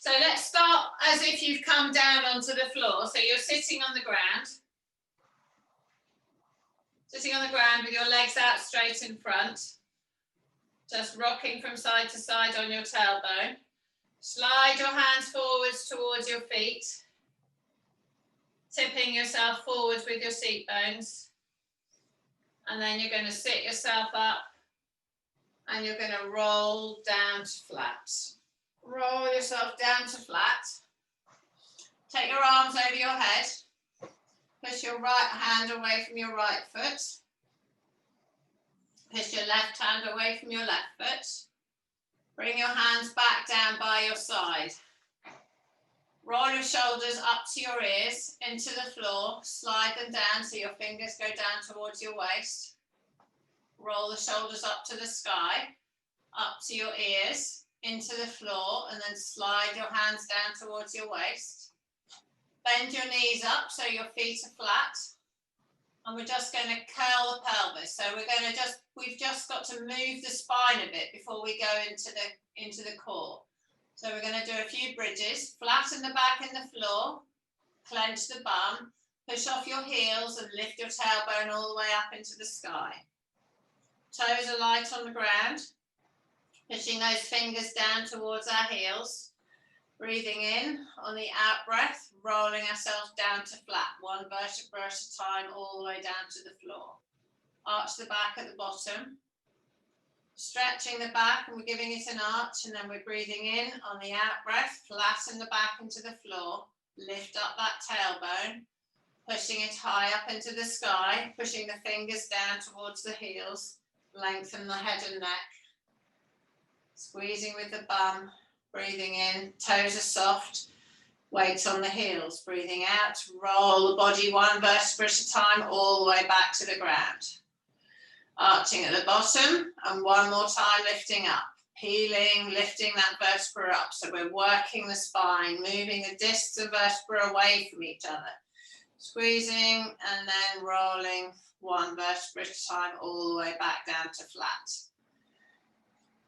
So let's start as if you've come down onto the floor. So you're sitting on the ground. Sitting on the ground with your legs out straight in front. Just rocking from side to side on your tailbone. Slide your hands forwards towards your feet. Tipping yourself forwards with your seat bones. And then you're going to sit yourself up. And you're going to roll down to flat. Roll yourself down to flat. Take your arms over your head. Push your right hand away from your right foot. Push your left hand away from your left foot. Bring your hands back down by your side. Roll your shoulders up to your ears, into the floor. Slide them down so your fingers go down towards your waist. Roll the shoulders up to the sky, up to your ears, into the floor, and then slide your hands down towards your waist. Bend your knees up so your feet are flat. And we're just going to curl the pelvis. So we've just got to move the spine a bit before we go into the core. So we're going to do a few bridges. Flatten the back in the floor, clench the bum, push off your heels and lift your tailbone all the way up into the sky. Toes are light on the ground, pushing those fingers down towards our heels. Breathing in on the out breath, rolling ourselves down to flat, one vertebra at a time, all the way down to the floor. Arch the back at the bottom. Stretching the back, and we're giving it an arch, and then we're breathing in on the out breath, flatten the back into the floor, lift up that tailbone, pushing it high up into the sky, pushing the fingers down towards the heels. Lengthen the head and neck, squeezing with the bum, breathing in, toes are soft, weight on the heels, breathing out, roll the body one vertebra at a time, all the way back to the ground. Arching at the bottom, and one more time lifting up, peeling, lifting that vertebra up, so we're working the spine, moving the discs of vertebra away from each other, squeezing and then rolling one vertebra at a time, all the way back down to flat.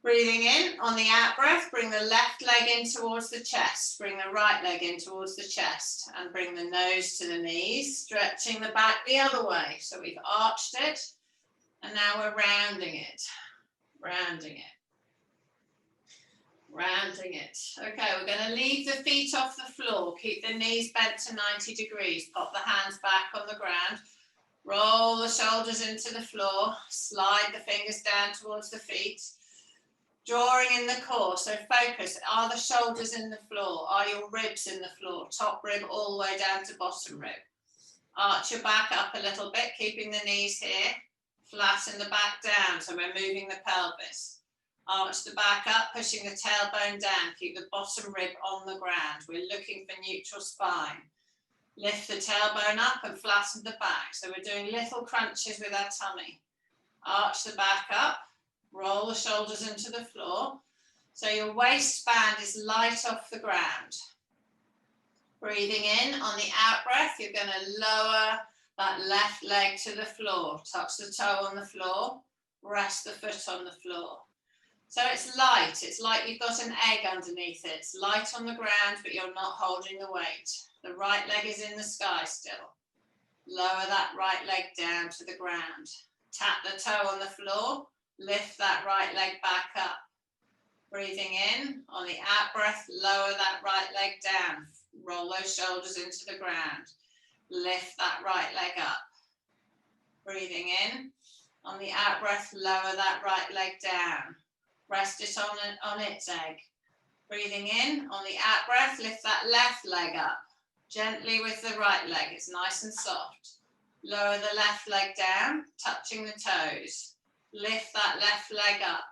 Breathing in on the out breath, bring the left leg in towards the chest, bring the right leg in towards the chest, and bring the nose to the knees, stretching the back the other way. So we've arched it, and now we're rounding it, rounding it, rounding it. Okay, we're going to leave the feet off the floor, keep the knees bent to 90 degrees, pop the hands back on the ground. Roll the shoulders into the floor, slide the fingers down towards the feet, drawing in the core. So focus, are the shoulders in the floor? Are your ribs in the floor? Top rib all the way down to bottom rib. Arch your back up a little bit, keeping the knees here. Flatten the back down, so we're moving the pelvis. Arch the back up, pushing the tailbone down. Keep the bottom rib on the ground. We're looking for neutral spine. Lift the tailbone up and flatten the back. So we're doing little crunches with our tummy. Arch the back up, roll the shoulders into the floor. So your waistband is light off the ground. Breathing in on the out breath, you're going to lower that left leg to the floor. Touch the toe on the floor, rest the foot on the floor. So it's light. It's like you've got an egg underneath it. It's light on the ground, but you're not holding the weight. The right leg is in the sky still. Lower that right leg down to the ground. Tap the toe on the floor. Lift that right leg back up. Breathing in on the out breath, lower that right leg down. Roll those shoulders into the ground. Lift that right leg up. Breathing in on the out breath, lower that right leg down. Rest it on its egg. Breathing in on the out breath, lift that left leg up. Gently with the right leg, it's nice and soft. Lower the left leg down, touching the toes. Lift that left leg up.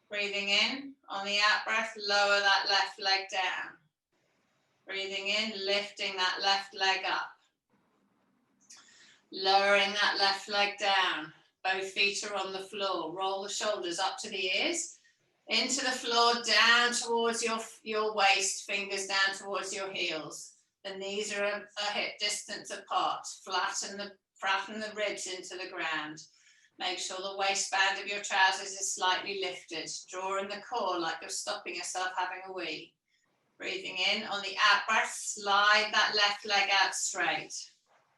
Breathing in, on the out breath, lower that left leg down. Breathing in, lifting that left leg up. Lowering that left leg down. Both feet are on the floor. Roll the shoulders up to the ears. Into the floor, down towards your waist, fingers down towards your heels. The knees are a hip distance apart. Flatten the ribs into the ground. Make sure the waistband of your trousers is slightly lifted. Draw in the core like you're stopping yourself having a wee. Breathing in. On the out breath, slide that left leg out straight.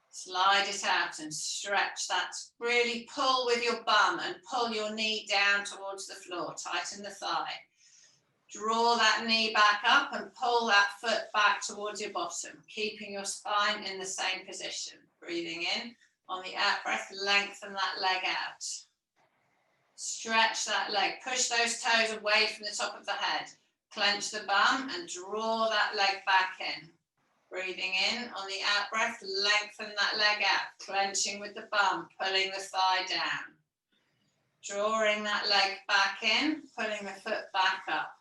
Slide it out and stretch that. Really pull with your bum and pull your knee down towards the floor. Tighten the thigh. Draw that knee back up and pull that foot back towards your bottom, keeping your spine in the same position. Breathing in. On the out breath, lengthen that leg out. Stretch that leg. Push those toes away from the top of the head. Clench the bum and draw that leg back in. Breathing in. On the out breath, lengthen that leg out. Clenching with the bum, pulling the thigh down. Drawing that leg back in, pulling the foot back up.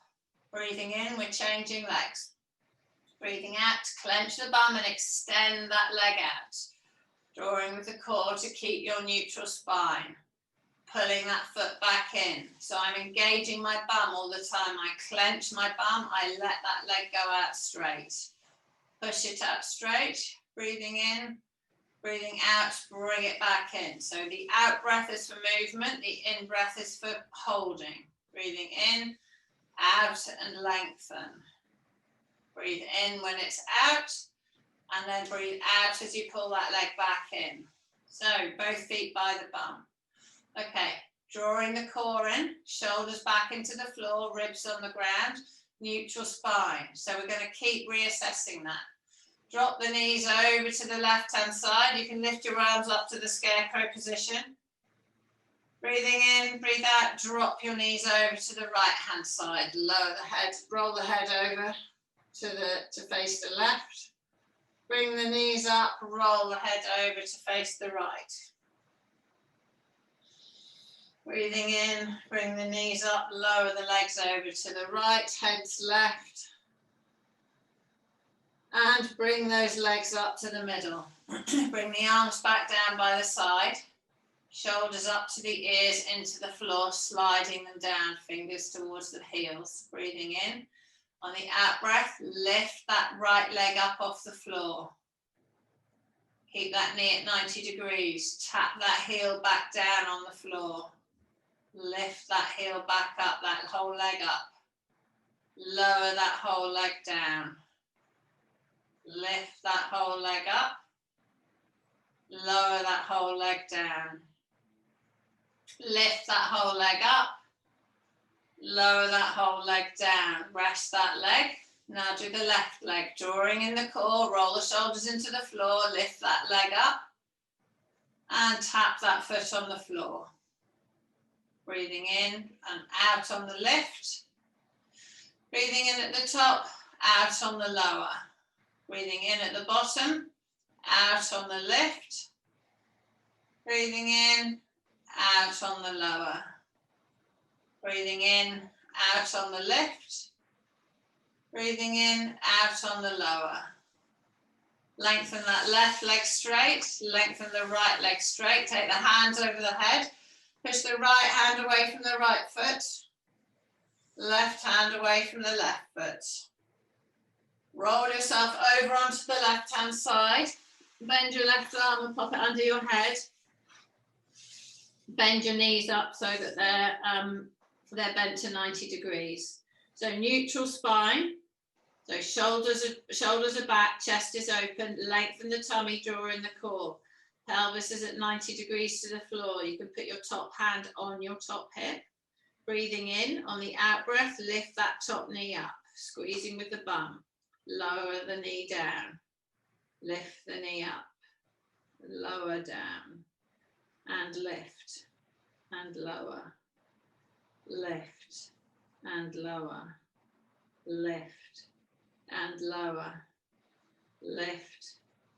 Breathing in, we're changing legs. Breathing out, clench the bum and extend that leg out. Drawing with the core to keep your neutral spine. Pulling that foot back in. So I'm engaging my bum all the time. I clench my bum, I let that leg go out straight. Push it up straight, breathing in, breathing out, bring it back in. So the out breath is for movement, the in breath is for holding. Breathing in, out and lengthen. Breathe in when it's out, and then breathe out as you pull that leg back in. So both feet by the bum. Okay, drawing the core in, shoulders back into the floor, ribs on the ground, neutral spine. So we're going to keep reassessing that. Drop the knees over to the left-hand side. You can lift your arms up to the scarecrow position. Breathing in, breathe out, drop your knees over to the right-hand side. Lower the head, roll the head over to face the left. Bring the knees up, roll the head over to face the right. Breathing in, bring the knees up, lower the legs over to the right, head's left. And bring those legs up to the middle. Bring the arms back down by the side. Shoulders up to the ears into the floor, sliding them down, fingers towards the heels. Breathing in. On the out breath, lift that right leg up off the floor. Keep that knee at 90 degrees. Tap that heel back down on the floor. Lift that heel back up, that whole leg up. Lower that whole leg down. Lift that whole leg up. Lower that whole leg down. Lift that whole leg up. Lower that whole leg down. Rest that leg. Now do the left leg. Drawing in the core, roll the shoulders into the floor, lift that leg up. And tap that foot on the floor. Breathing in and out on the lift. Breathing in at the top, out on the lower. Breathing in at the bottom, out on the lift. Breathing in, out on the lower. Breathing in, out on the lift. Breathing in, out on the lower. Lengthen that left leg straight, lengthen the right leg straight. Take the hands over the head. Push the right hand away from the right foot. Left hand away from the left foot. Roll yourself over onto the left-hand side. Bend your left arm and pop it under your head. Bend your knees up so that they're bent to 90 degrees. So neutral spine. So shoulders are back, chest is open. Lengthen the tummy, draw in the core. Pelvis is at 90 degrees to the floor. You can put your top hand on your top hip. Breathing in, on the out breath, lift that top knee up, squeezing with the bum. Lower the knee down. Lift the knee up. Lower down. And lift. And lower. Lift. And lower. Lift. And lower. Lift.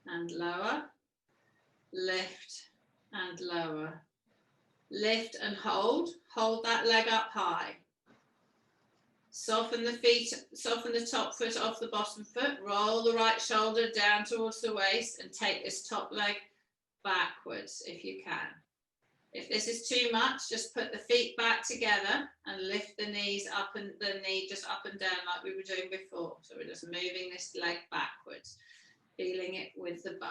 And lower. Lift and lower. Lift and hold. Hold that leg up high. Soften the feet, soften the top foot off the bottom foot. Roll the right shoulder down towards the waist and take this top leg backwards if you can. If this is too much, just put the feet back together and lift the knees up and the knee just up and down like we were doing before. So we're just moving this leg backwards, feeling it with the bum.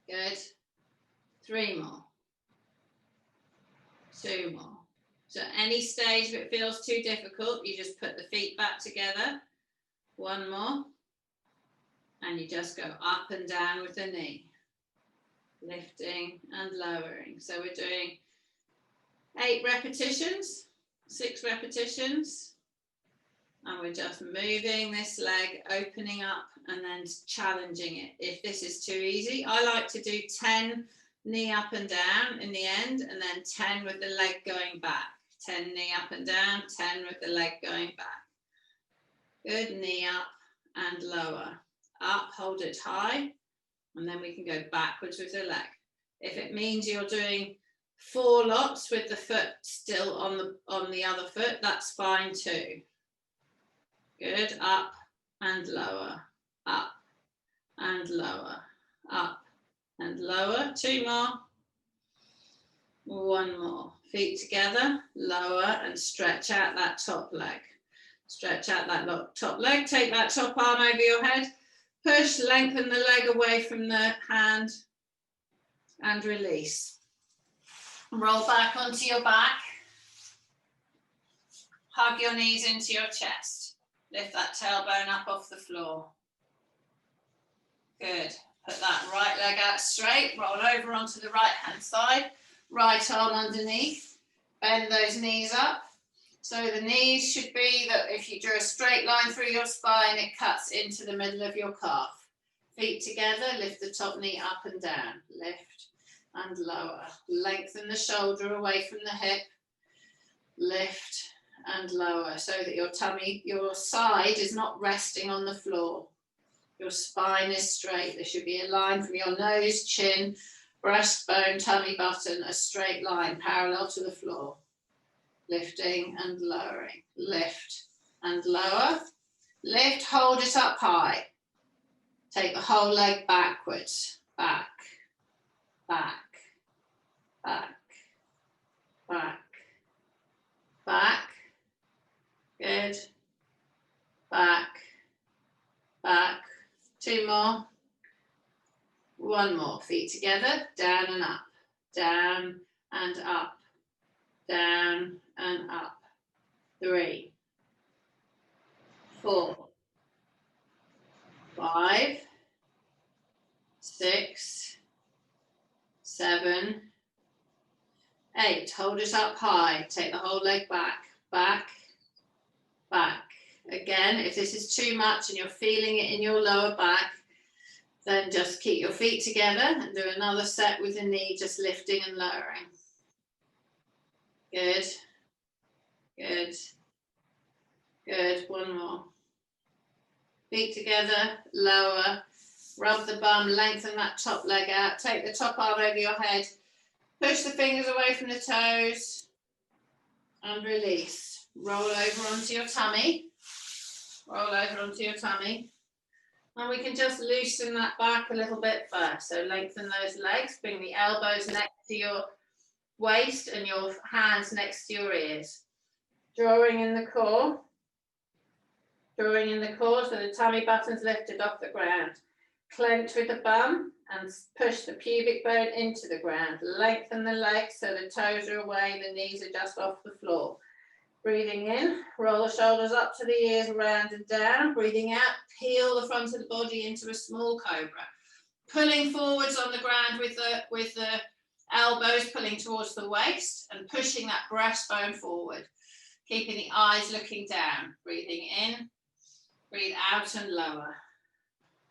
Good. 3 more. 2 more. So at any stage, if it feels too difficult, you just put the feet back together. One more. And you just go up and down with the knee. Lifting and lowering. So we're doing 8 repetitions, 6 repetitions. And we're just moving this leg, opening up and then challenging it. If this is too easy, I like to do 10 knee up and down in the end, and then 10 with the leg going back. 10 knee up and down, 10 with the leg going back. Good, knee up and lower. Up, hold it high, and then we can go backwards with the leg. If it means you're doing 4 lots with the foot still on the other foot, that's fine too. Good, up and lower, up and lower, up and lower. 2 more. 1 more. Feet together, lower and stretch out that top leg. Stretch out that top leg, take that top arm over your head, push, lengthen the leg away from the hand and release. Roll back onto your back. Hug your knees into your chest. Lift that tailbone up off the floor. Good. Put that right leg out straight. Roll over onto the right hand side. Right arm underneath. Bend those knees up. So the knees should be that if you drew a straight line through your spine, it cuts into the middle of your calf. Feet together. Lift the top knee up and down. Lift and lower. Lengthen the shoulder away from the hip. Lift and lower so that your tummy, your side is not resting on the floor. Your spine is straight. There should be a line from your nose, chin, breastbone, tummy button, a straight line parallel to the floor. Lifting and lowering. Lift and lower. Lift, hold it up high. Take the whole leg backwards. Back, back, back, back, back. Good. Back, back. 2 more. 1 more. Feet together. Down and up. Down and up. Down and up. 3, 4, 5, 6, 7, 8. Hold it up high. Take the whole leg back. Back, back. Again, if this is too much and you're feeling it in your lower back, then just keep your feet together and do another set with the knee just lifting and lowering. Good, good, good. 1 more. Feet together, lower, rub the bum, lengthen that top leg out, take the top arm over your head, push the fingers away from the toes and release. Roll over onto your tummy. Roll over onto your tummy. And we can just loosen that back a little bit first. So lengthen those legs, bring the elbows next to your waist and your hands next to your ears. Drawing in the core. Drawing in the core so the tummy button's lifted off the ground. Clench with the bum and push the pubic bone into the ground. Lengthen the legs so the toes are away, the knees are just off the floor. Breathing in, roll the shoulders up to the ears, around and down. Breathing out, peel the front of the body into a small cobra. Pulling forwards on the ground with the elbows pulling towards the waist and pushing that breastbone forward. Keeping the eyes looking down. Breathing in, breathe out and lower.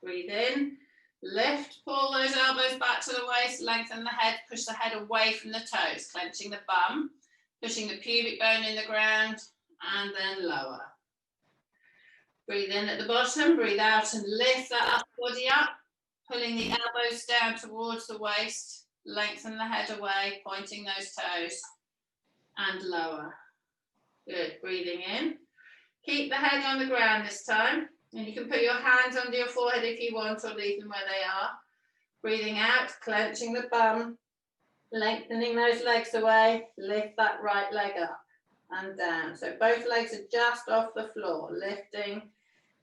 Breathe in, lift, pull those elbows back to the waist, lengthen the head, push the head away from the toes, clenching the bum. Pushing the pubic bone in the ground and then lower. Breathe in at the bottom, breathe out and lift that upper body up, pulling the elbows down towards the waist, lengthen the head away, pointing those toes and lower. Good, breathing in. Keep the head on the ground this time, and you can put your hands under your forehead if you want or leave them where they are. Breathing out, clenching the bum. Lengthening those legs away, lift that right leg up and down. So both legs are just off the floor, lifting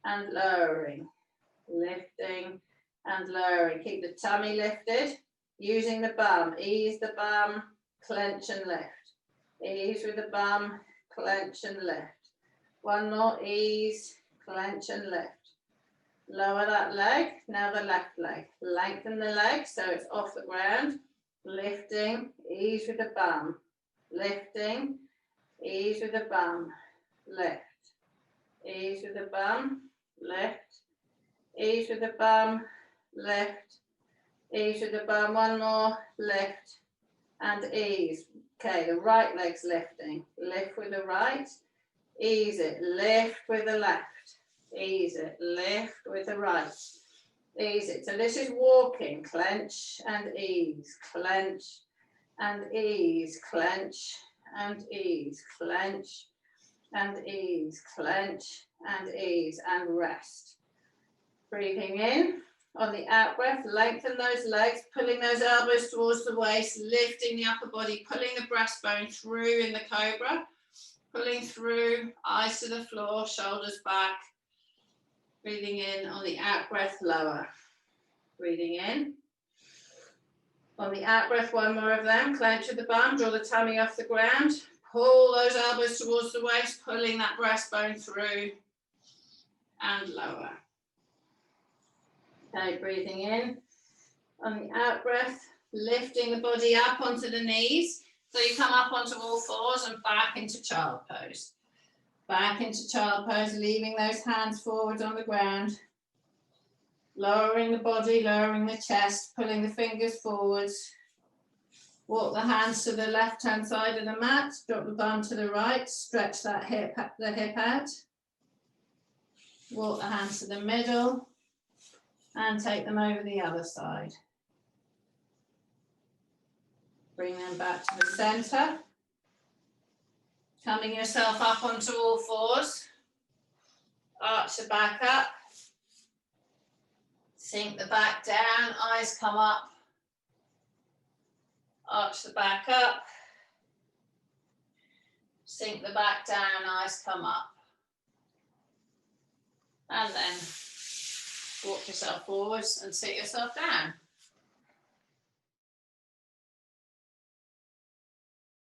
and lowering, lifting and lowering. Keep the tummy lifted, using the bum, ease the bum, clench and lift. Ease with the bum, clench and lift. One more, ease, clench and lift. Lower that leg, now the left leg. Lengthen the leg so it's off the ground. Lifting, ease with the bum. Lifting, ease with the bum. Lift. Ease with the bum, lift. Ease with the bum, lift. Ease with the bum, one more, lift. And ease. Okay, the right leg's lifting. Lift with the right. Ease it, lift with the left. Ease it, lift with the right. Ease it. So this is walking, clench and ease, clench and ease, clench and ease, clench and ease, clench and ease, and rest. Breathing in. On the out breath, lengthen those legs, pulling those elbows towards the waist, lifting the upper body, pulling the breastbone through in the cobra, pulling through, eyes to the floor, shoulders back. Breathing in. On the out breath, lower. Breathing in. On the out breath, one more of them. Clench with the bum, draw the tummy off the ground. Pull those elbows towards the waist, pulling that breastbone through and lower. Okay, breathing in. On the out breath, lifting the body up onto the knees. So you come up onto all fours and back into child pose. Back into child pose, leaving those hands forward on the ground. Lowering the body, lowering the chest, pulling the fingers forwards. Walk the hands to the left-hand side of the mat, drop the bum to the right, stretch that hip out. Walk the hands to the middle and take them over the other side. Bring them back to the center. Coming yourself up onto all fours. Arch the back up. Sink the back down, eyes come up. Arch the back up. Sink the back down, eyes come up. And then walk yourself forwards and sit yourself down.